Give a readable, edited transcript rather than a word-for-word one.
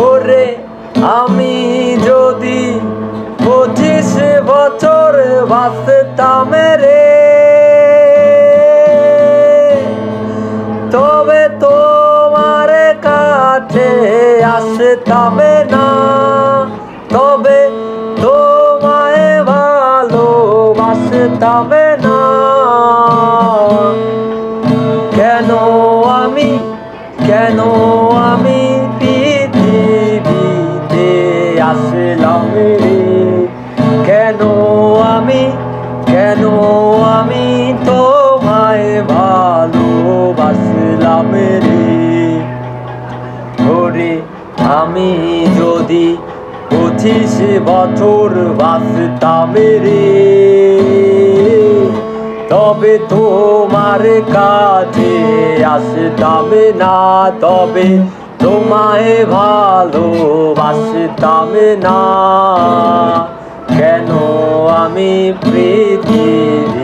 ওরে আমি যদি 25 বছর বাঁচতাম রে, তবে তোমার কাছে আসতাম না, তবে তোমায় ভালোবাসতাম না। কেন আমি পৃথিবীতে আসলাম রে, কেন আমি তোমায় ভালোবাসলাম রে। ওরে আমি যদি 25 বছর বাঁচতাম রে, তবে তোমার কাছে আসতাম না, তবে তোমায় ভালোবাসতাম না। কেন আমি পৃথিবী